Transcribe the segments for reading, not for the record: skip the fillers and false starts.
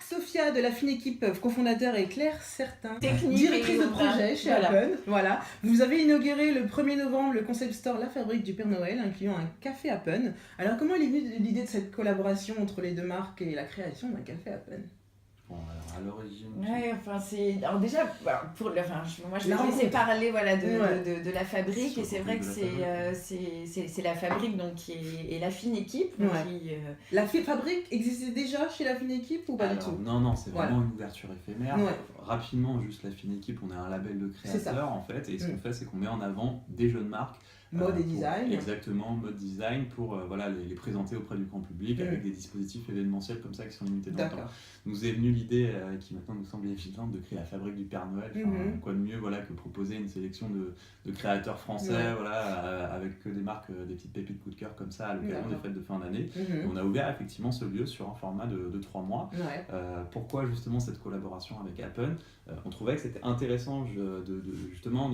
Sofia de la fine équipe cofondateur et Claire Certain, Technique directrice de projet chez voilà. Happen. Voilà. Vous avez inauguré le 1er novembre le concept store La Fabrique du Père Noël, incluant un café Happen. Alors comment est venue l'idée de cette collaboration entre les deux marques et la création d'un café Happen? Bon, alors à l'origine. Ouais, enfin c'est. Alors déjà, voilà, moi je vais La laisser rencontre. parler voilà, Ouais. de la fabrique, Sur et c'est le vrai que produit de la c'est la fabrique donc, et la fine équipe. Donc, Ouais. La fabrique existait déjà chez la fine équipe ou pas du Alors, tout? non, c'est Voilà. vraiment une ouverture éphémère. Ouais. Rapidement, juste la fine équipe, on est un label de C'est ça. créateurs en fait, et ce qu'on fait, c'est qu'on met en avant des jeunes marques. Mode et pour- design. Exactement, mode design, pour voilà, les présenter auprès du grand public avec des dispositifs événementiels comme ça qui sont limités dans le temps. D'accord. Nous est venue l'idée, qui maintenant nous semble évidente, de créer la fabrique du Père Noël. Enfin, quoi de mieux voilà, que proposer une sélection de créateurs français, Ouais. voilà, avec que des marques, des petites pépites coup de cœur comme ça à l'occasion des D'accord. fêtes de fin d'année. On a ouvert effectivement ce lieu sur un format de 3 mois. Ouais. Pourquoi justement cette collaboration avec Happen? On trouvait que c'était intéressant justement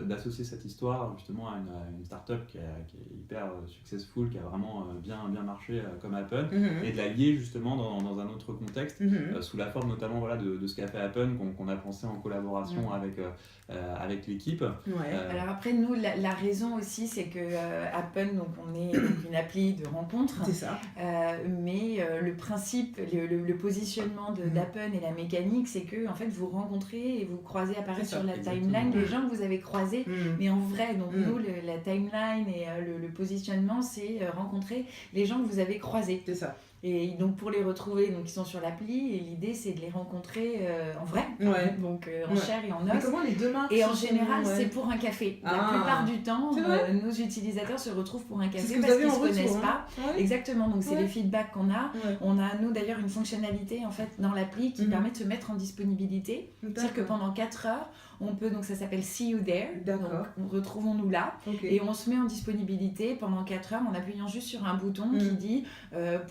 d'associer cette histoire justement à une start-up qui est hyper successful, qui a vraiment bien marché comme Happen, et de la lier justement dans un autre contexte, sous la forme notamment voilà, de ce qu'a fait Happen, qu'on a pensé en collaboration avec l'équipe. Ouais. Alors après, nous, la raison aussi, c'est que Happen, donc on est donc une appli de rencontre, C'est ça. mais le principe, le positionnement d'Happen et la mécanique, c'est que en fait, vous rencontrez et vous croisez apparaître C'est ça, sur la exactement. timeline les gens que vous avez croisés, mais en vrai. Donc nous, la timeline et le positionnement, c'est rencontrer les gens que vous avez croisés. C'est ça. Et donc pour les retrouver, donc ils sont sur l'appli, et l'idée c'est de les rencontrer en vrai, Ouais. donc en Ouais. chair et en Mais os. comment les deux marques Et en se sont- général, ouais. c'est pour un café. La Ah. plupart du temps, C'est vrai nos utilisateurs se retrouvent pour un C'est ce café que vous parce avez qu'ils en ne se retour, connaissent hein. pas. Ouais. Exactement, donc c'est Ouais. les feedbacks qu'on a. Ouais. On a, nous d'ailleurs, une fonctionnalité en fait, dans l'appli qui permet de se mettre en disponibilité. C'est-à-dire que pendant 4 heures, on peut, donc ça s'appelle See You There, D'accord. donc retrouvons-nous là, Ok. et on se met en disponibilité pendant 4 heures en appuyant juste sur un bouton qui dit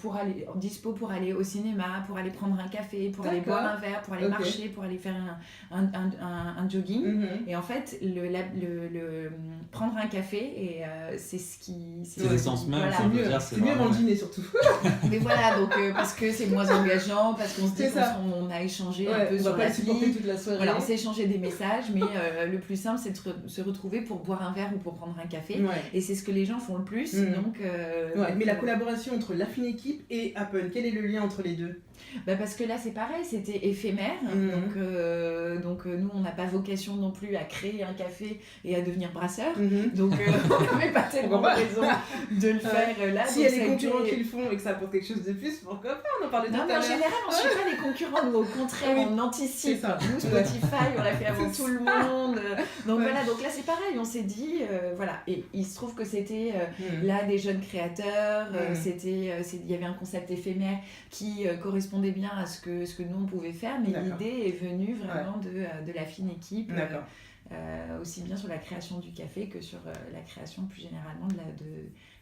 pour aller, dispo pour aller au cinéma, pour aller prendre un café, pour aller D'accord. boire un verre, pour aller Ok. marcher, pour aller faire un jogging. Et en fait, prendre un café, et c'est ce qui... C'est l'essence même, voilà. ça C'est veut mieux, dire, c'est mieux avant le dîner surtout. Mais voilà, donc parce que c'est moins engageant, parce qu'on se dit C'est ça. qu'on a échangé un Ouais, peu on va sur pas le supporter l'appli. toute la soirée. Voilà, on s'est échangé des messages, mais le plus simple, c'est de se retrouver pour boire un verre ou pour prendre un café. Ouais. Et c'est ce que les gens font le plus. Donc, Ouais, mais la collaboration entre la fine équipe et Happen, quel est le lien entre les deux? Parce que là, c'est pareil, c'était éphémère. Donc nous, on n'a pas vocation non plus à créer un café et à devenir brasseur. Donc, on n'avait pas tellement raison de le faire là. S'il y a donc des ça a concurrents été- qui le font et que ça apporte quelque chose de plus, pourquoi pas? On en parlait tout Non, à mais en l'heure. général, on ne suit pas les concurrents. Nous, au contraire, Oui. on anticipe. C'est ça. Nous, Spotify, on l'a fait avant C'est tout le monde. Donc Ouais. voilà, donc là, c'est pareil. On s'est dit, voilà. Et il se trouve que c'était là des jeunes créateurs. Il y avait un concept éphémère qui correspondait bien à ce que nous, on pouvait faire. Mais D'accord. l'idée est venue vraiment de la fine équipe. D'accord. Aussi bien sur la création du café que sur la création plus généralement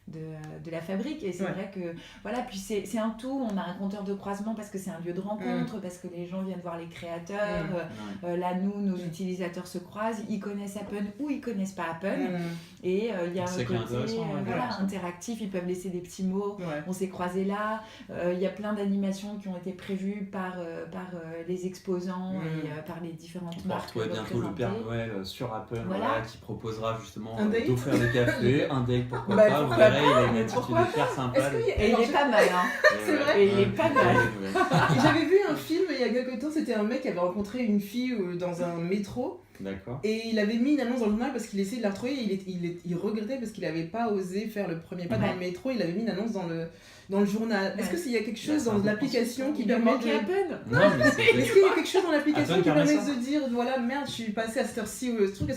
de la fabrique. Et c'est vrai que voilà, puis c'est un tout. On a un compteur de croisement parce que c'est un lieu de rencontre, parce que les gens viennent voir les créateurs. Là, nous, nos utilisateurs se croisent, ils connaissent Happen ou ils connaissent pas Happen. Et il y a un C'est côté intéressant, interactif, ils peuvent laisser des petits mots. On s'est croisés là. Il y a plein d'animations qui ont été prévues par les exposants et par les différentes On va marques. retrouver bientôt le Père représentées. Noël sur Happen, Voilà. qui proposera justement Un date d'offrir des cafés, un date pourquoi Bah, pas, vous pourquoi verrez, il a une mais attitude pourquoi hyper sympa. Est-ce qu'il y a- Et il Alors, est pas mal, hein. C'est vrai Et il est pas mal. J'avais vu un film il y a quelque temps, c'était un mec qui avait rencontré une fille dans un métro D'accord. et il avait mis une annonce dans le journal parce qu'il essayait de la retrouver et il regrettait parce qu'il n'avait pas osé faire le premier pas dans le métro, il avait mis une annonce dans le journal. Est-ce qu'il y a quelque chose dans l'application qui Il permet manquait de... Happen. Non, mais c'est Est-ce qu'il y a quelque chose dans l'application Happen qui permet permet ça. de se dire voilà merde je suis passé à cette heure-ci ou ce truc,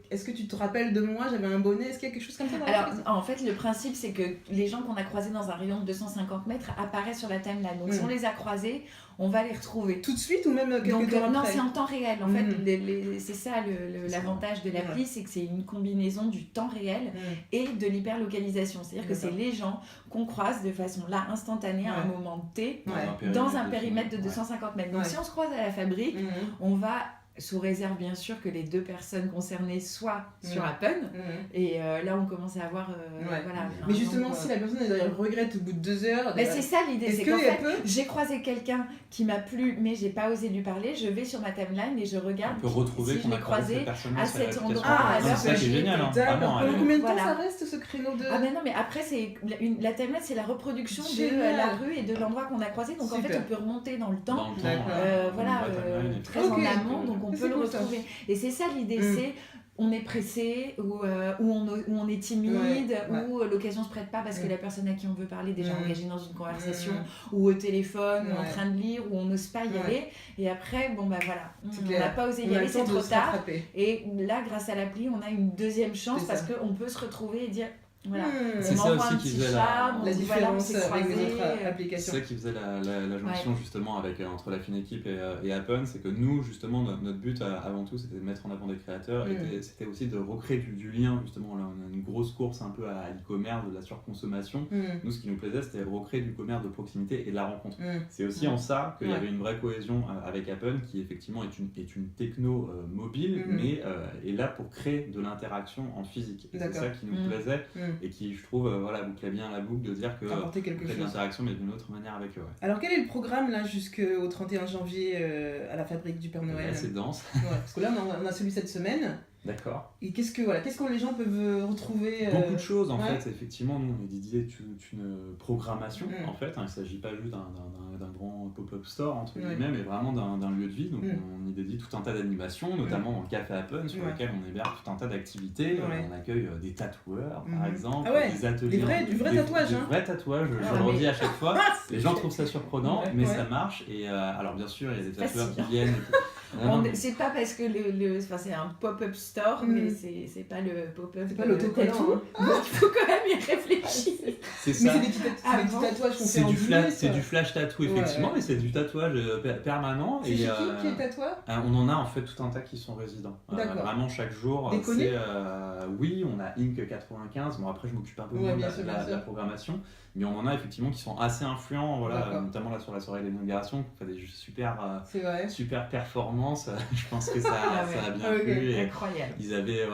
est-ce que tu te rappelles de moi, j'avais un bonnet, est-ce qu'il y a quelque chose comme ça dans Alors, l'application? en fait, le principe, c'est que les gens qu'on a croisés dans un rayon de 250 mètres apparaissent sur la timeline. Donc, si on les a croisés, on va les retrouver. Tout de suite ou même quelques Donc, temps non, après? c'est en temps réel. En fait, c'est ça l'avantage de l'appli, c'est que c'est une combinaison du temps réel et de l'hyperlocalisation. C'est-à-dire que c'est les gens qu'on croise de façon là instantanée à un moment T dans un périmètre de 250 mètres. Donc, si on se croise à la fabrique, on va sous réserve bien sûr que les 2 personnes concernées soient sur Appen. Et là, on commence à avoir... voilà, mais justement, si la personne elle regrette au bout de 2 heures... c'est ça l'idée, c'est qu'en fait, j'ai croisé quelqu'un qui m'a plu, mais j'ai pas osé lui parler, je vais sur ma timeline et je regarde on peut retrouver si je l'ai croisé à cet endroit, à l'heure. C'est génial, hein. D'accord. Pendant combien de temps ça reste, ce créneau de... Ah mais non, mais après, la timeline, c'est la reproduction de la rue et de l'endroit qu'on a croisé. Donc en fait, on peut remonter dans le temps. Voilà, très en amont, donc on peut le retrouver. Et c'est ça l'idée, c'est on est pressé ou on est timide ou l'occasion se prête pas parce que la personne à qui on veut parler est déjà engagée dans une conversation ou au téléphone ou en train de lire ou on n'ose pas y aller. Et après, bon bah voilà, on n'a pas osé y aller, c'est trop tard. Et là, grâce à l'appli, on a une deuxième chance parce qu'on peut se retrouver et dire... Voilà. C'est ça aussi qui faisait la différence avec les autres applications. C'est ça qui faisait la jonction justement entre la fine équipe et Appen, c'est que nous justement notre but avant tout c'était de mettre en avant des créateurs et c'était aussi de recréer du lien justement. Là on a une grosse course un peu à l'e-commerce, de la surconsommation. Nous ce qui nous plaisait c'était recréer du commerce de proximité et de la rencontre. C'est aussi en ça qu'il y avait une vraie cohésion avec Appen qui effectivement est une techno mobile mais est là pour créer de l'interaction en physique. Et c'est ça qui nous plaisait. Et qui, je trouve, bouclait bien la boucle de dire que apporter quelque chose d'interaction, mais d'une autre manière avec eux. Alors, quel est le programme là jusqu'au 31 janvier à la Fabrique du Père Noël? C'est dense. Parce que là, on a celui cette semaine. D'accord. Et qu'est-ce que les gens peuvent retrouver Beaucoup de choses en fait, effectivement, nous on est dédié d'une programmation en fait, il ne s'agit pas juste d'un grand pop-up store entre guillemets, mais vraiment d'un lieu de vie, donc on y dédie tout un tas d'animations, notamment dans le Café Appen sur lequel on héberge tout un tas d'activités, on accueille des tatoueurs par exemple, des ateliers, du vrai tatouage. Du vrai tatouage, je le redis à chaque fois, les gens trouvent ça surprenant, mais ça marche, et alors bien sûr il y a des tatoueurs qui viennent... C'est pas parce que c'est un pop-up store, mais c'est pas le pop-up. C'est pas l'autocollant. Il faut quand même y réfléchir. C'est ça. Mais c'est des petits tatouages qu'on fait en douillet. C'est du flash tattoo, effectivement, mais c'est du tatouage permanent. C'est qui est tatoueur? On en a en fait tout un tas qui sont résidents. Vraiment chaque jour. Oui, on a Inc 95. Bon, après, je m'occupe un peu moins de la programmation. Mais on en a effectivement qui sont assez influents, notamment là sur la soirée de l'inauguration, qui fait des super performances. Je pense que ça a bien plu. Incroyable. Ils avaient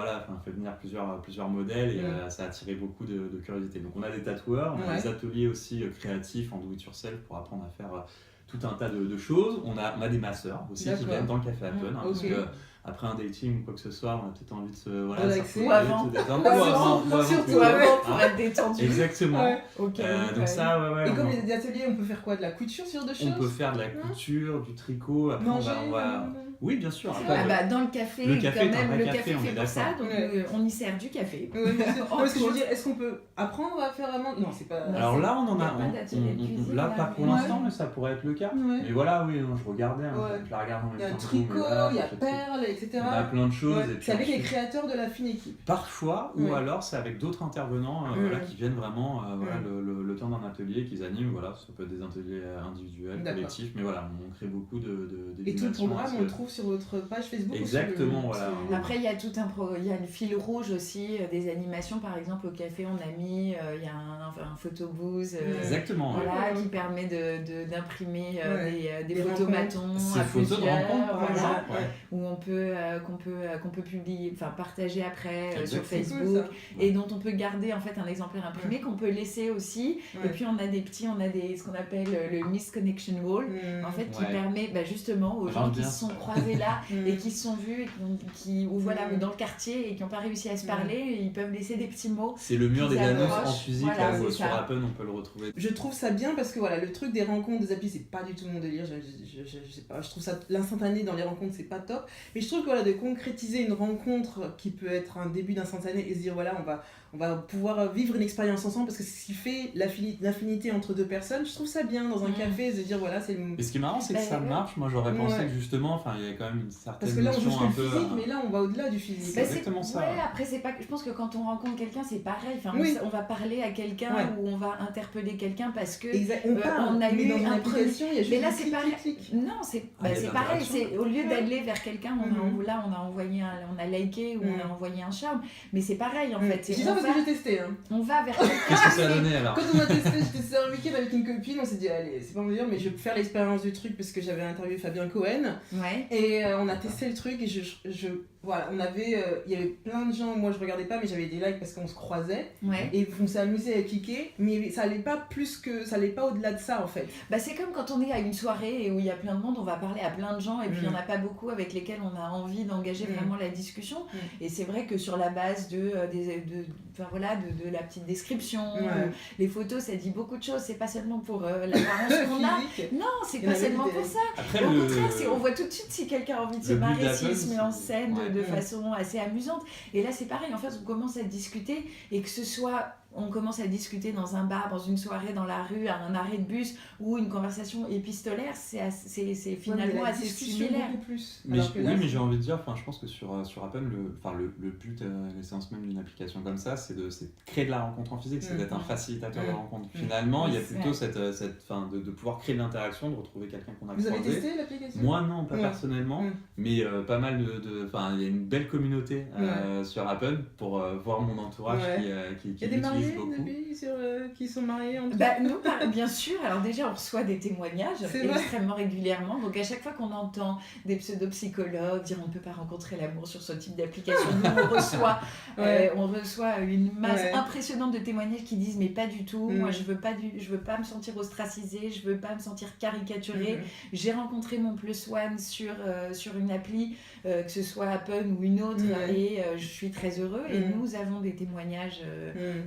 fait venir plusieurs modèles et ça a attiré beaucoup de curiosité. Donc on a des tatoueurs, on a des ateliers aussi créatifs en do it yourself pour apprendre à faire tout un tas de choses. On a des masseurs aussi qui viennent dans le Café Appen, parce que après un dating ou quoi que ce soit, on a peut-être envie de se surtout avant pour être détendu. Exactement. Donc ça, Et comme des ateliers, on peut faire quoi? De la couture sur deux choses? On peut faire de la couture, du tricot. Après, on va... Oui, bien sûr. Après, dans le café, le café fait pour ça, donc on y sert du café. Parce que je veux dire, est-ce qu'on peut apprendre à faire vraiment? Non, c'est pas... Alors là, on en a... Là, pas pour l'instant, mais ça pourrait être le cas. Mais voilà, oui, je regardais, je la regarde en même temps. Il y a un tricot, il y a perles, etc. On a plein de choses. C'est avec les créateurs de la fine équipe. Parfois, ou alors c'est avec d'autres intervenants qui viennent vraiment le temps d'un atelier, qu'ils animent. Ça peut être des ateliers individuels, collectifs, mais voilà, on crée beaucoup de et tout le programme, on le trouve sur votre page Facebook. Exactement, voilà. Après, il y a il y a le fil rouge aussi, des animations. Par exemple, au café, on a mis, il y a un photobooth qui permet d'imprimer des photomatons à plusieurs, où on peut qu'on peut publier, partager après sur Facebook, et dont on peut garder en fait un exemplaire imprimé qu'on peut laisser aussi. Et puis on a ce qu'on appelle le Misconnection Wall, en fait, qui permet justement aux gens qui se sont croisés là et qui se sont vus et ou dans le quartier et qui n'ont pas réussi à se parler, ils peuvent laisser des petits mots. C'est le mur des annonces en physique, sur Appen, on peut le retrouver. Je trouve ça bien parce que le truc des rencontres, des applis, c'est pas du tout mon délire. Je sais pas, je trouve ça l'instantané dans les rencontres, c'est pas top. Mais je trouve que de concrétiser une rencontre qui peut être un début d'instantané et se dire on va pouvoir vivre une expérience ensemble, parce que c'est ce qui fait l'affinité entre deux personnes. Je trouve ça bien dans un café, se dire c'est le... Et ce qui est marrant, c'est que ça marche. Moi, j'aurais pensé que justement, il y a quand même une certaine parce que là, on joue sur le peu physique, mais là, on va au-delà du physique. C'est exactement ça. Après, c'est pas... je pense que quand on rencontre quelqu'un, c'est pareil. On va parler à quelqu'un ou on va interpeller quelqu'un parce que on a eu une application, il y a juste mais là, c'est pareil. Non, c'est pareil. C'est au lieu d'aller vers quelqu'un, on a envoyé on a liké ou on a envoyé un charme, mais c'est pareil en fait. C'est ça, chose que j'ai testé. Hein. On va vers Qu'est-ce que ça a donné alors? Quand on a testé, j'ai testé un week-end avec une copine, on s'est dit, allez, c'est pas mon délire, mais je vais faire l'expérience du truc parce que j'avais interviewé Fabien Cohen. Ouais. Et on a testé le truc et voilà, il y avait plein de gens, moi je regardais pas, mais j'avais des likes parce qu'on se croisait. Ouais. Et on s'est amusé à cliquer, mais ça allait pas ça allait pas au-delà de ça en fait. Bah, c'est comme quand on est à une soirée et où il y a plein de monde, on va parler à plein de gens et puis il y en a pas beaucoup avec lesquels on a envie d'engager vraiment la discussion. Et c'est vrai que sur la base de la petite description, les photos, ça dit beaucoup de choses. C'est pas seulement pour l'apparence qu'on a. Non, c'est pas seulement pour ça. Après, au contraire, on voit tout de suite si quelqu'un a envie de se marrer, s'il se met en scène ouais. de façon assez amusante. Et là, c'est pareil. En fait, on commence à discuter et que ce soit... On commence à discuter dans un bar, dans une soirée, dans la rue, à un arrêt de bus ou une conversation épistolaire, c'est finalement assez similaire. Plus. Mais mais j'ai envie de dire, je pense que sur Appen, le but, l'essence même d'une application comme ça, c'est de créer de la rencontre en physique, c'est d'être un facilitateur de rencontre. Finalement, il y a plutôt de pouvoir créer de l'interaction, de retrouver quelqu'un qu'on a croisé. Vous avez testé l'application? Moi non, pas personnellement, mais pas mal il y a une belle communauté sur Appen pour voir mon entourage qui l'utilise beaucoup. Qui sont mariés entre nous, bien sûr. Alors déjà, on reçoit des témoignages extrêmement régulièrement. Donc à chaque fois qu'on entend des pseudo-psychologues dire on ne peut pas rencontrer l'amour sur ce type d'application, nous, on reçoit une masse impressionnante de témoignages qui disent mais pas du tout. Moi, je veux pas me sentir ostracisée, je veux pas me sentir caricaturée. J'ai rencontré mon plus one sur une appli, que ce soit Appen ou une autre, et je suis très heureux. Et nous avons des témoignages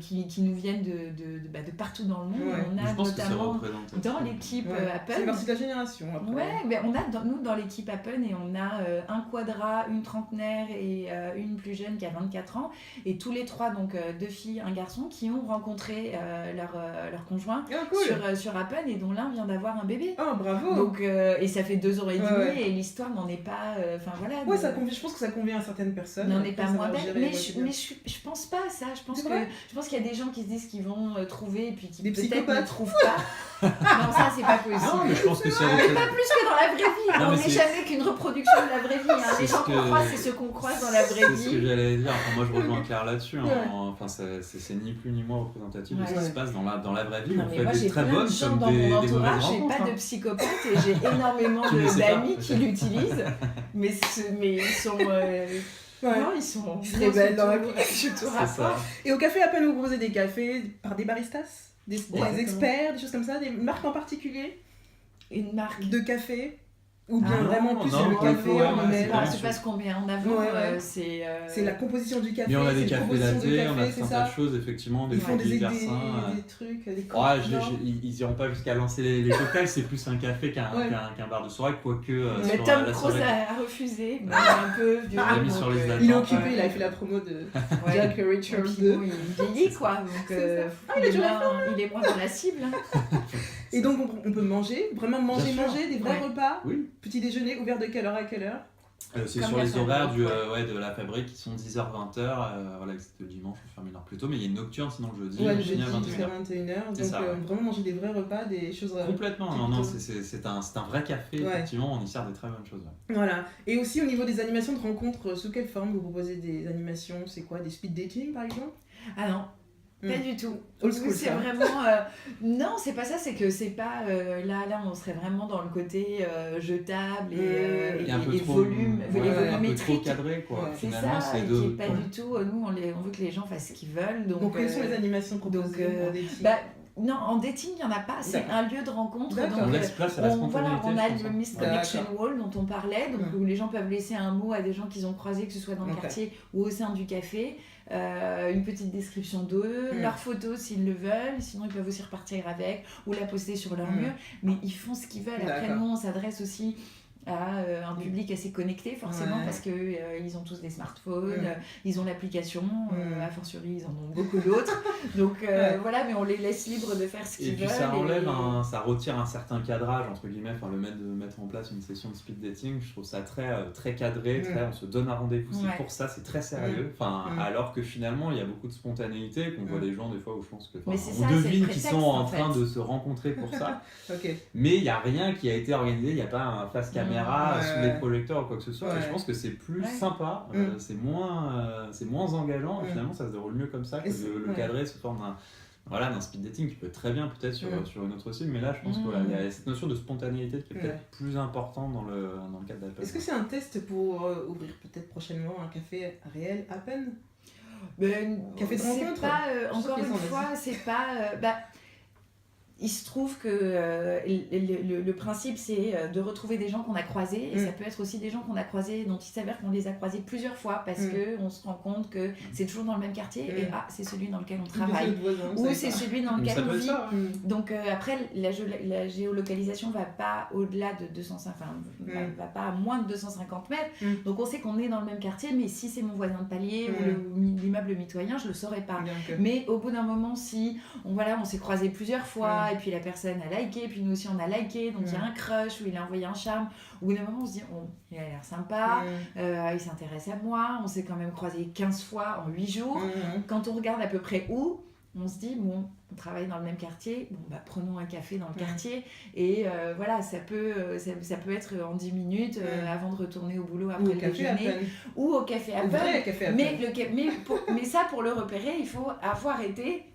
qui nous viennent de partout dans le monde. On a notamment dans l'équipe Appen. C'est partie de la génération après. Ouais, mais on a dans l'équipe Appen et on a un quadra, une trentenaire et une plus jeune qui a 24 ans. Et tous les trois, donc 2 filles, un garçon, qui ont rencontré leur conjoint sur Appen et dont l'un vient d'avoir un bébé. Oh, bravo! Donc, et ça fait 2 ans et demi et l'histoire n'en est pas. Je pense que ça convient à certaines personnes. N'en est pas moins belle. Mais je pense pas à ça. Je pense qu'il y a des gens qui se disent qu'ils vont trouver et puis qui peut-être ne trouvent pas. Non, ça c'est pas possible. Non, mais je pense que c'est pas plus que dans la vraie vie. On n'est jamais qu'une reproduction de la vraie vie. Les gens qu'on croise, c'est ceux qu'on croise dans la vraie vie. C'est ce que j'allais dire. Moi, je rejoins Claire là-dessus. C'est ni plus ni moins représentatif de ce qui se passe dans la vraie vie. Non, on mais fait moi, des très bonnes comme comme des mauvaises rencontres. J'ai pas de psychopathe et j'ai énormément d'amis qui l'utilisent. Mais ils sont... Non, ils sont très belles dans la vie. Je Et au café Appen, vous proposez des cafés par des baristas, des experts, des choses comme ça, des marques en particulier? Une marque de café? Ou bien vraiment plus non, le café c'est pas ce qu'on met en avant, c'est la composition du café. Mais on a des cafés latte, on a c'est tout un tas de choses, effectivement, des font des trucs, des cocktails. Ils iront pas jusqu'à lancer les cocktails, c'est plus un café qu'un bar de soirée, quoique mais Tom Cruise a refusé, un peu violent. Il est occupé, il a fait la promo de Jack Reacher 2. Il vieillit quoi, donc il est moins dans la cible. Et donc on peut manger, vraiment manger des vrais repas. Oui. Petit déjeuner ouvert de quelle heure à quelle heure? C'est sur les horaires de la fabrique qui sont 10h-20h. C'est le dimanche, on ferme une heure plus tôt, mais il y a une nocturne sinon le jeudi. Le jeudi jusqu'à 21h. Donc vraiment manger des vrais repas, des choses. Complètement, non, c'est un vrai café, effectivement, on y sert des très bonnes choses. Voilà. Et aussi au niveau des animations de rencontres, sous quelle forme vous proposez des animations? C'est quoi? Des speed dating par exemple? Ah non. Pas du tout. C'est vraiment. Non, c'est pas ça, c'est que c'est pas. Là, on serait vraiment dans le côté jetable et volume. Un peu trop cadré, quoi. C'est ça, qui est pas du tout. Nous, on veut que les gens fassent ce qu'ils veulent. Donc quelles sont les animations proposées en dating? Non, en dating, il n'y en a pas. C'est un lieu de rencontre. Donc, on laisse place à la spontanéité. On a le Missed Connection Wall dont on parlait, où les gens peuvent laisser un mot à des gens qu'ils ont croisés, que ce soit dans le quartier ou au sein du café. Une petite description d'eux, leurs photos s'ils le veulent, sinon ils peuvent aussi repartir avec ou la poster sur leur mur, mais ils font ce qu'ils veulent. Après, nous, on s'adresse aussi à un public assez connecté forcément parce que ils ont tous des smartphones, ils ont l'application, a fortiori ils en ont beaucoup d'autres, donc voilà, mais on les laisse libres de faire ce qu'ils veulent. Et puis ça enlève ça retire un certain cadrage entre guillemets, le fait de mettre en place une session de speed dating, je trouve ça très cadré, on se donne un rendez-vous, c'est pour ça, c'est très sérieux, alors que finalement il y a beaucoup de spontanéité, qu'on voit des gens des fois où je pense que on devine qu'ils sont en train de se rencontrer pour ça, mais il n'y a rien qui a été organisé, il n'y a pas un face caméra caméra sous les projecteurs ou quoi que ce soit. Ouais. Et je pense que c'est plus Ouais. sympa, c'est moins engageant. Et finalement, ça se déroule mieux comme ça que de le cadrer sous forme d'un speed dating qui peut être très bien peut-être sur une autre cible. Mais là, je pense qu'il y a cette notion de spontanéité qui est peut-être plus importante dans le cadre d'Apple. Est-ce que c'est un test pour ouvrir peut-être prochainement un café réel Appen? Café de rencontre? Encore une fois, c'est pas... il se trouve que le principe, c'est de retrouver des gens qu'on a croisés. Et ça peut être aussi des gens qu'on a croisés, dont il s'avère qu'on les a croisés plusieurs fois parce qu'on se rend compte que c'est toujours dans le même quartier. Et c'est celui dans lequel on travaille. Ou c'est celui dans lequel on vit. Donc après, la géolocalisation va pas au-delà de 250, va pas à moins de 250 mètres. Donc on sait qu'on est dans le même quartier, mais si c'est mon voisin de palier ou l'immeuble mitoyen, je le saurais pas. Mais au bout d'un moment, si on s'est croisés plusieurs fois, et puis la personne a liké, puis nous aussi on a liké, donc il y a un crush, ou il a envoyé un charme, au bout d'un moment on se dit il a l'air sympa, il s'intéresse à moi, on s'est quand même croisés 15 fois en 8 jours. Quand on regarde à peu près où, on se dit on travaille dans le même quartier, prenons un café dans le quartier, et voilà, ça peut être en 10 minutes avant de retourner au boulot après le déjeuner, ou au café Appen. Mais ça, pour le repérer, il faut avoir été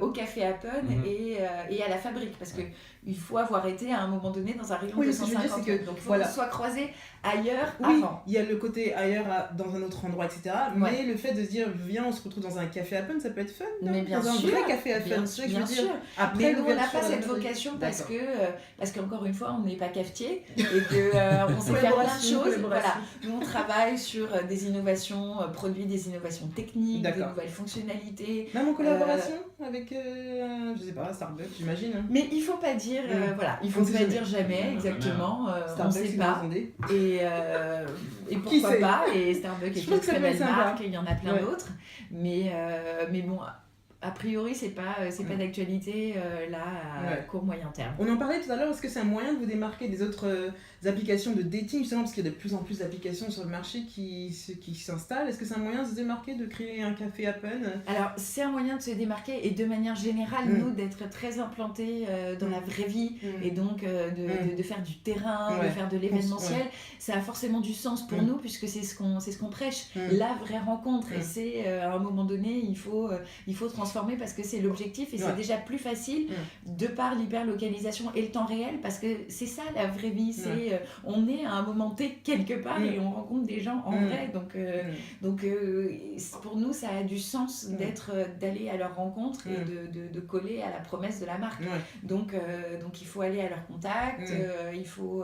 au café Appen et à la fabrique, parce que il faut avoir été à un moment donné dans un rayon de 250 mètres. Donc il faut qu'on soit croisé ailleurs avant. Il y a le côté ailleurs dans un autre endroit, etc. Mais le fait de se dire viens, on se retrouve dans un café Appen, ça peut être fun, non? Mais bien dans sûr, un vrai café Appen, bien sûr. Après, mais nous, on n'a pas cette vocation parce qu'encore une fois, on n'est pas cafetier et qu'on sait faire plein de choses. Voilà. Nous, on travaille sur des innovations produits, des innovations techniques, des nouvelles fonctionnalités. Même en collaboration avec, je sais pas, Starbucks, j'imagine. Mais il faut pas dire, il faut pas dire jamais, exactement. On ne sait pas. Et pourquoi pas. Et Starbucks est une très belle marque, il y en a plein d'autres. Mais bon, a priori, c'est pas d'actualité à court moyen terme. On en parlait tout à l'heure, est-ce que c'est un moyen de vous démarquer des autres applications de dating, justement parce qu'il y a de plus en plus d'applications sur le marché qui s'installent? Est-ce que c'est un moyen de se démarquer, de créer un café Appen? Alors, c'est un moyen de se démarquer, et de manière générale, nous, d'être très implantés dans la vraie vie, et donc de faire du terrain, de faire de l'événementiel, ça a forcément du sens pour nous, puisque c'est ce qu'on prêche, la vraie rencontre. Et c'est, à un moment donné, il faut transformer, parce que c'est l'objectif, et c'est déjà plus facile de par l'hyperlocalisation et le temps réel, parce que c'est ça la vraie vie, c'est on est à un moment T quelque part et on rencontre des gens en vrai, donc pour nous ça a du sens d'aller à leur rencontre et de coller à la promesse de la marque. Donc il faut aller à leur contact, il faut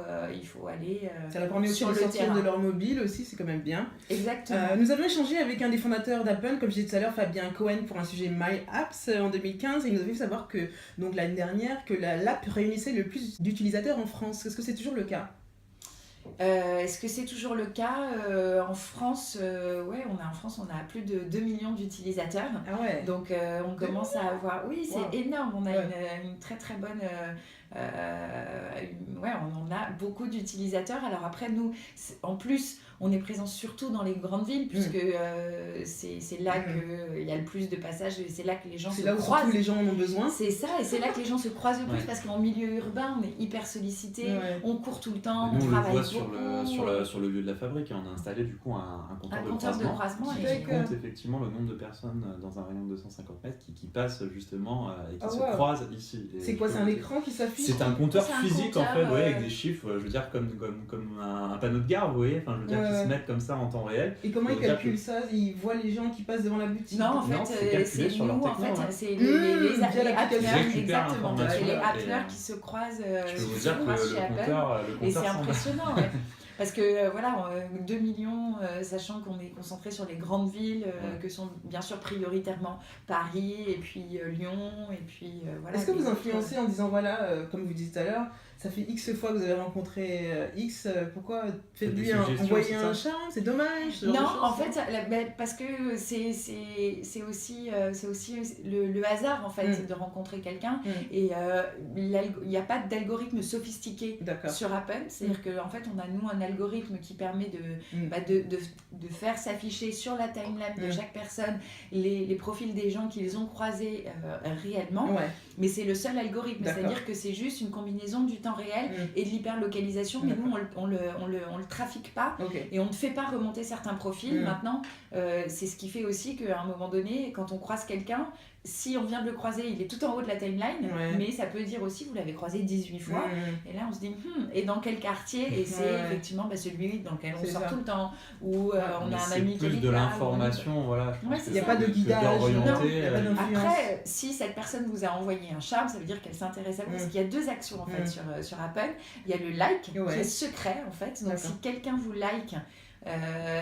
aller ça leur permet aussi de sortir de leur mobile aussi, c'est quand même bien. Exactement. Nous avons échangé avec un des fondateurs d'Appen, comme je disais tout à l'heure, Fabien Cohen, pour un sujet My Apps en 2015, et il nous a fait savoir que donc l'année dernière que l'app réunissait le plus d'utilisateurs en France. Est-ce que c'est toujours le cas? Est-ce que c'est toujours le cas? En France, on a plus de 2 millions d'utilisateurs. Ah ouais. Donc on commence à avoir... Oui, c'est énorme. On a une très très bonne... on en a beaucoup d'utilisateurs. Alors après, nous, en plus, on est présent surtout dans les grandes villes, puisque c'est là qu'il y a le plus de passages, et c'est là que les gens se croisent. C'est là où tous les gens en ont besoin. C'est ça, et c'est là que les gens se croisent le plus, parce qu'en milieu urbain, on est hyper sollicité, on court tout le temps, nous, on travaille beaucoup. Sur le lieu de la fabrique, on a installé du coup un compteur de croisement qui compte effectivement le nombre de personnes dans un rayon de 250 mètres qui passent justement et qui se croisent ici. C'est quoi, c'est un écran qui s'affiche? C'est un compteur physique en fait, avec des chiffres, je veux dire comme un panneau de gare, vous voyez, enfin je veux dire qui se mettent comme ça en temps réel. Et comment ils calculent ça? Ils voient les gens qui passent devant la boutique? Non, en fait, c'est nous, en fait, c'est les acteurs, exactement, c'est les acteurs qui se croisent chez Apple, et c'est impressionnant. Parce que 2 millions, sachant qu'on est concentré sur les grandes villes, que sont bien sûr prioritairement Paris, et puis Lyon, et puis voilà. Est-ce que vous influencez en disant comme vous disiez tout à l'heure, ça fait X fois que vous avez rencontré X, pourquoi faites-lui envoyer un charme? C'est dommage. Non, en fait, parce que c'est aussi le hasard en fait de rencontrer quelqu'un, et il n'y a pas d'algorithme sophistiqué sur Appen, c'est-à-dire qu'en fait on a nous un l'algorithme qui permet de faire s'afficher sur la timeline de chaque personne les profils des gens qu'ils ont croisés réellement. Mais c'est le seul algorithme, c'est-à-dire que c'est juste une combinaison du temps réel et de l'hyperlocalisation, mais nous on le trafique pas et on ne fait pas remonter certains profils. Maintenant, c'est ce qui fait aussi qu'à un moment donné, quand on croise quelqu'un, si on vient de le croiser, il est tout en haut de la timeline, mais ça peut dire aussi, vous l'avez croisé 18 fois, et là on se dit, et dans quel quartier, et c'est effectivement celui dans lequel on sort tout le temps, où on a un ami qui est plus de l'information, voilà. Il n'y a pas de guidage, Après, si cette personne vous a envoyé un charme, ça veut dire qu'elle s'intéresse à vous, parce qu'il y a 2 actions en fait sur Apple. Il y a le like, qui est secret en fait, donc si quelqu'un vous like,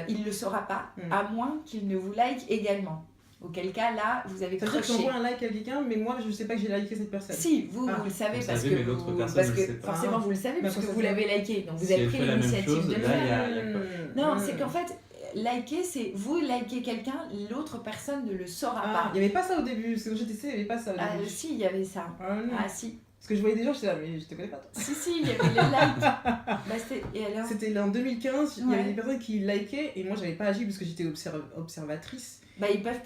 il ne le saura pas, à moins qu'il ne vous like également. Auquel cas, là, vous avez crushé. Ça veut dire que j'envoie un like à quelqu'un, mais moi, je ne sais pas que j'ai liké cette personne. Si, vous le savez, parce que forcément, vous le savez, parce que vous l'avez liké. Donc, vous avez pris l'initiative de le faire. Non, c'est qu'en fait, liker, c'est vous likez quelqu'un, l'autre personne ne le saura pas. Il n'y avait pas ça au début, parce que quand j'étais il n'y avait pas ça au début. Si, il y avait ça. Si. Parce que je voyais des gens, je disais, mais je te connais pas toi. Si, il y avait le like. Et alors c'était en 2015, il y avait des personnes qui likaient, et moi, je n'avais pas agi parce que j'étais observatrice.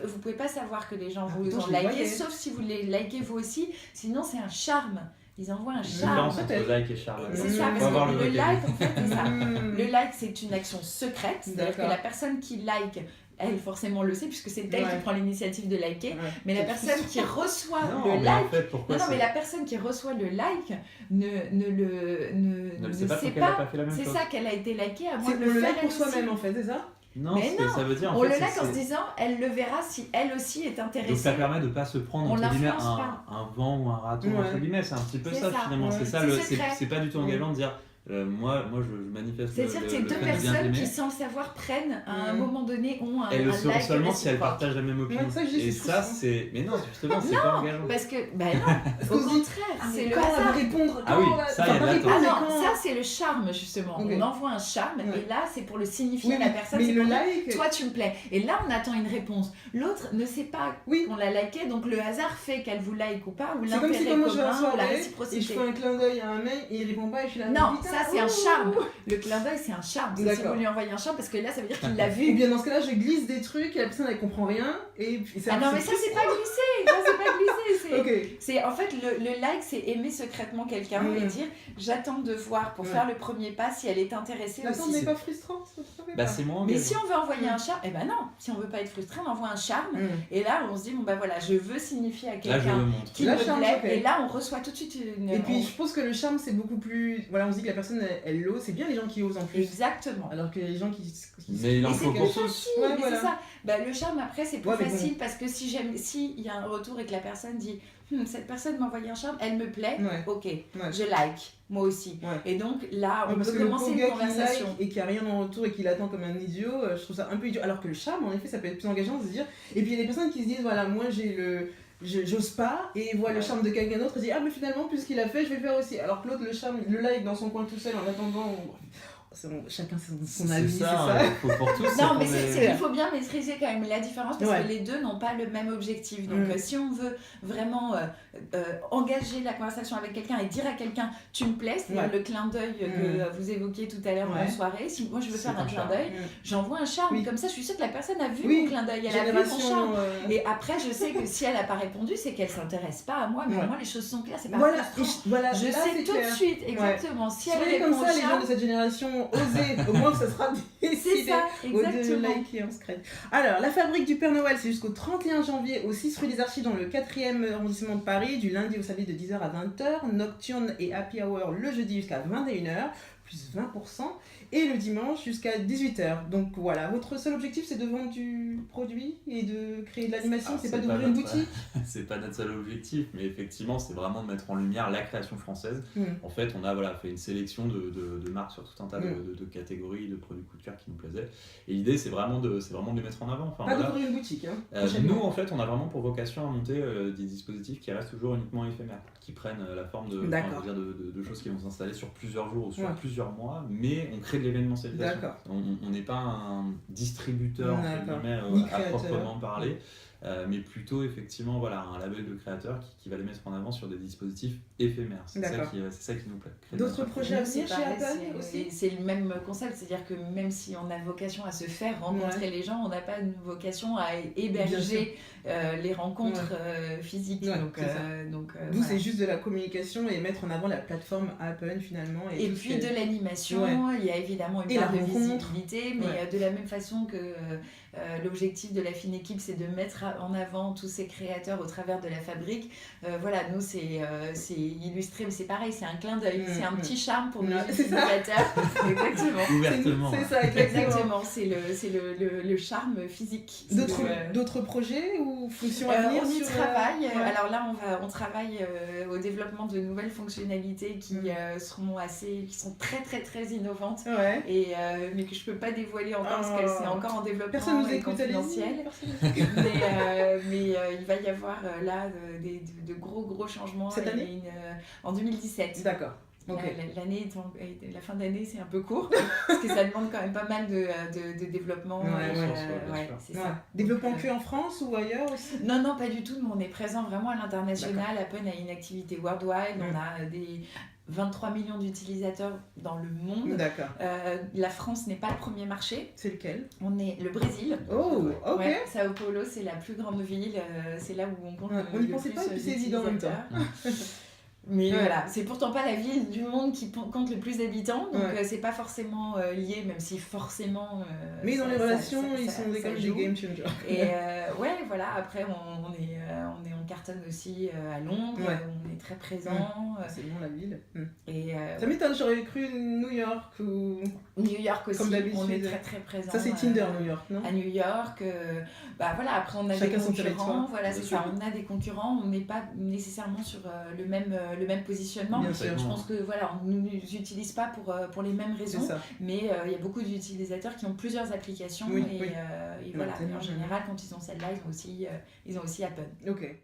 Vous pouvez pas savoir que les gens vous ont liké, sauf si vous les likez vous aussi, sinon c'est un charme. Ils envoient un charme. Entre like et charme. C'est ça, parce que le like, en fait, c'est ça. Le like, c'est une action secrète, c'est-à-dire que la personne qui like, elle forcément le sait, puisque c'est elle qui prend l'initiative de liker, mais la personne qui reçoit le like, mais la personne qui reçoit le like ne sait pas, c'est ça qu'elle a été likée, à moins de le faire pour soi-même en fait, c'est ça? Non, ça veut dire on le like en se disant, elle le verra si elle aussi est intéressée. Donc ça permet de ne pas se prendre entre guillemets un vent ou un râteau, entre guillemets, c'est un petit peu ça finalement. C'est ça, c'est pas du tout engageant de dire moi je manifeste. C'est-à-dire que c'est 2 personnes qui, sans le savoir, prennent à un moment donné, ont un elles le sauront like seulement si elles partagent la même opinion. Et ça, c'est. Mais non, justement, c'est pas engageant. Parce que, non, au contraire, c'est le hasard. Répondre. Ah oui, ça, il y a de l'attente. Ça, c'est le charme, justement. On envoie un charme, et là, c'est pour le signifier à la personne. Mais le like. Toi, tu me plais. Et là, on attend une réponse. L'autre ne sait pas qu'on l'a liké, donc le hasard fait qu'elle vous like ou pas, ou l'intérêt commun, ou la réciprocité. Et je fais un clin d'œil à un mec et il répond pas, et je suis là. Non, ça, c'est un charme. Le clin d'œil, c'est un charme. Si vous lui envoyez un charme, parce que là, ça veut dire qu'il l'a vu. Ou bien dans ce cas-là, je glisse des trucs et la personne elle comprend rien. Et non, mais ça, c'est pas glissé. Ça, c'est pas glissé. C'est en fait le like, c'est aimer secrètement quelqu'un et dire j'attends de voir pour faire le premier pas si elle est intéressée aussi. L'attente n'est pas frustrante. C'est moins. Mais si on veut envoyer un charme, non. Si on veut pas être frustré, on envoie un charme. Et là, on se dit voilà, je veux signifier à quelqu'un qui me plaît. Et là, on reçoit tout de suite une. Et puis, je pense que le charme, c'est beaucoup plus. Voilà, on se dit que la personne, elle l'ose. C'est bien les gens qui osent en plus. Exactement. Alors que les gens qui mais il en faut pour tous. C'est ça. Le charme, après, c'est plus facile parce que si il y a un retour et que la personne dit cette personne m'a envoyé un charme, elle me plaît, ok, je like, moi aussi. Et donc là, on peut commencer une conversation. Et qu'il n'y a rien en retour et qu'il attend comme un idiot, je trouve ça un peu idiot. Alors que le charme, en effet, ça peut être plus engageant de se dire. Et puis il y a des personnes qui se disent voilà, moi j'ose pas et voit le charme de quelqu'un d'autre et dit mais finalement puisqu'il a fait je vais le faire aussi, alors que l'autre le like dans son coin tout seul en attendant chacun son avis, c'est ça. Faut pour tous, non mais il faut bien maîtriser quand même la différence parce que les deux n'ont pas le même objectif, donc si on veut vraiment engager la conversation avec quelqu'un et dire à quelqu'un tu me plais, c'est le clin d'œil que vous évoquiez tout à l'heure en soirée, si moi je veux faire un clin d'œil, j'envoie un charme, comme ça je suis sûre que la personne a vu mon clin d'œil, elle a vu mon charme, et après je sais que si elle n'a pas répondu c'est qu'elle s'intéresse pas à moi, mais au moins les choses sont claires, c'est pas frustrant. Je sais tout de suite exactement si elle répond comme ça, les gens de cette génération oser, au moins ça sera décidé au de liker en secret. Alors, la fabrique du Père Noël, c'est jusqu'au 31 janvier au 6 rue des Archives dans le 4e arrondissement de Paris, du lundi au samedi de 10h à 20h, nocturne et happy hour le jeudi jusqu'à 21h, plus 20%, et le dimanche jusqu'à 18h. Donc voilà, votre seul objectif c'est de vendre du produit et de créer de l'animation, c'est pas d'ouvrir une boutique. C'est pas notre seul objectif, mais effectivement c'est vraiment de mettre en lumière la création française. En fait on a fait une sélection de marques sur tout un tas de catégories, de produits coup de cœur qui nous plaisaient. Et l'idée c'est vraiment de les mettre en avant. Pas d'ouvrir une boutique. Nous en fait on a vraiment pour vocation à monter des dispositifs qui restent toujours uniquement éphémères, qui prennent la forme de choses qui vont s'installer sur plusieurs jours ou sur plusieurs mois, mais on crée de l'événementialisation. On n'est pas un distributeur à proprement parler. mais plutôt effectivement voilà, un label de créateurs qui va les mettre en avant sur des dispositifs éphémères. C'est ça qui nous plaît. D'autres projets à venir chez Apple aussi? C'est le même concept, c'est-à-dire que même si on a vocation à se faire rencontrer les gens, on n'a pas une vocation à héberger les rencontres physiques. D'où c'est juste de la communication et mettre en avant la plateforme Apple finalement. Et puis de l'animation, il y a évidemment une part de visibilité, mais de la même façon que l'objectif de la fine équipe, c'est de mettre en avant tous ces créateurs au travers de la fabrique. Voilà, nous, c'est illustré, mais c'est pareil, c'est un clin d'œil, c'est un petit charme pour nos utilisateurs. Exactement. Ouvertement. C'est ça, exactement. C'est le charme physique. D'autres projets ou fonctions à venir? On y travaille. Alors là, on travaille au développement de nouvelles fonctionnalités qui sont très très très innovantes, mais que je peux pas dévoiler encore parce que c'est encore en développement. Personne nous écoute, confidentiel. Mais il va y avoir là de gros changements. Cette année en 2017. D'accord. Okay. La fin d'année, c'est un peu court parce que ça demande quand même pas mal de développement. C'est ça. Développement que en France ou ailleurs aussi? Non, pas du tout. Nous, on est présent vraiment à l'international. Apple a une activité worldwide. On a des 23 millions d'utilisateurs dans le monde. D'accord. La France n'est pas le premier marché. C'est lequel? On est le Brésil. Oh, ok. Sao Paulo, c'est la plus grande ville. C'est là où on compte on n'y pensait pas, puis c'est évident en même temps. Mais voilà, c'est pourtant pas la ville du monde qui compte le plus d'habitants, donc c'est pas forcément lié, même si forcément. Mais dans les relations, ils sont comme des game changers. Et voilà, après on cartonne aussi à Londres, on est très présent. C'est bon la ville. Et ça m'étonne, j'aurais cru New York ou. New York aussi, comme d'habitude. On est très très présent. Ça c'est Tinder New York, non? À New York, voilà, après on a chacun des concurrents, son voilà c'est ça, on a des concurrents, on n'est pas nécessairement sur le même positionnement. Bien sûr. Je pense que voilà, on ne nous utilise pas pour les mêmes raisons, mais il y a beaucoup d'utilisateurs qui ont plusieurs applications et voilà, en général quand ils ont celle-là, ils ont aussi Apple. Ok.